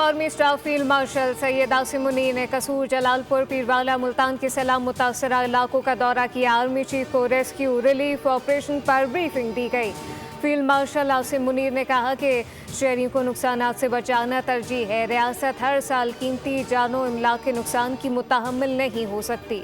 Army staff field marshal Syed Asim Munir ने कसूर, जलालपुर, पीरवाला, मुल्तान के सैलाब मुतासरा इलाकों का दौरा किया। आर्मी चीफ को रेस्क्यू रिलीफ ऑपरेशन पर ब्रीफिंग दी गई। फील्ड मार्शल आसिम मुनीर ने कहा कि शहरियों को नुकसान से बचाना तरजीह है। रियासत हर साल कीमती जानों इमलाक के नुकसान की मुतहम्मिल नहीं हो सकती।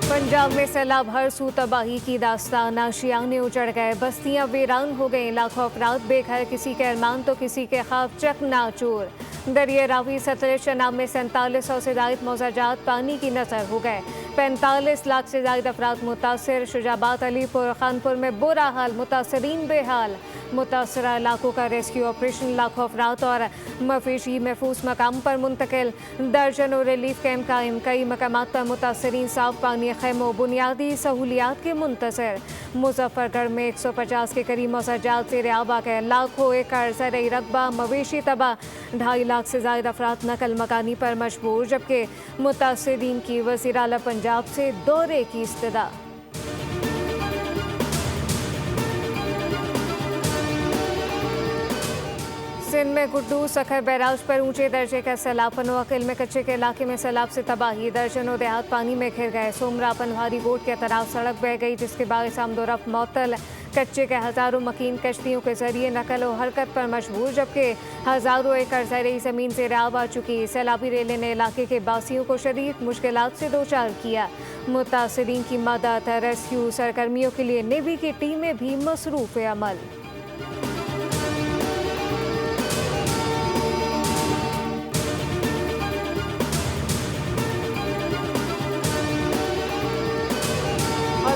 पंजाब में सैलाब हर सू तबाही की दास्तान, आशियाने उजड़ गए, बस्तियां वीरान हो गईं, लाखों अफराद बेघर, किसी के अरमान तो किसी के ख्वाब चकनाचूर। दरिया रावी सतलज शनाब में 4700 से ज्यादा मौजाजात पानी की नजर हो गए। 45 लाख से ज्यादा अफराद मुतासर। शुजाबाद, अलीपुर, खानपुर में बुरा हाल, मुतासरीन बेहाल। मुतासरा इलाकों का रेस्क्यू ऑपरेशन, लाखों अफराद और मवेशी महफूज मकाम पर मुंतकिल। दर्जनों रिलीफ कैंप कायम, कई मकामात पर मुतासरीन साफ पानी, खैमों, बुनियादी सहूलियात के मुंतजर। मुजफ्फरगढ़ में 150 के करीब मौजाजात से रेआब आ गए, लाखों एकड़ ज़रई रकबा, मवेशी तबाह। 2.5 लाख से ज्यादा अफराद नकल मकानी पर मजबूर, जबकि मुतासरीन की वज़ीर आला पंजाब से दौरे की इस्तदा। सिंध में गुड्डू सखर बैराज पर ऊंचे दर्जे का सैलाब, पनोअकिल में कच्चे के इलाके में सैलाब से तबाही, दर्जनों देहात पानी में घिर गए। सोमरा पनवारी गोट के तरफ सड़क बह गई, जिसके बायस आमदोरफ्त मअतल। कच्चे के हज़ारों मकीन कश्तियों के जरिए नकल और हरकत पर मजबूर, जबकि हज़ारों एकड़ ज़रई ज़मीन से रेआब आ चुकी। सैलाबी रेले ने इलाके के बासियों को शदीद मुश्किलात से दो चार किया। मुतासरीन की मदद, रेस्क्यू सरगर्मियों के लिए नेवी की टीमें भी मसरूफ़ अमल।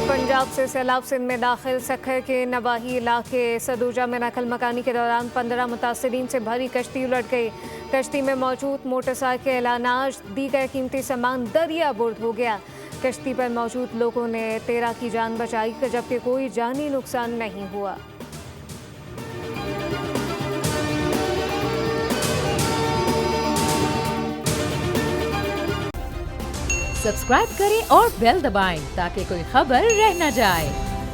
पंजाब से सैलाब सिंध में दाखिल, सखर के नवाही इलाके सदूजा में नकल मकानी के दौरान 15 मुतासरीन से भरी कश्ती उलट गई। कश्ती में मौजूद मोटरसाइकिल, अनाज, दीगर कीमती सामान दरिया बुर्द हो गया। कश्ती पर मौजूद लोगों ने 13 की जान बचाई, जबकि कोई जानी नुकसान नहीं हुआ। सब्सक्राइब करें और बेल दबाएं ताकि कोई खबर रह न जाए।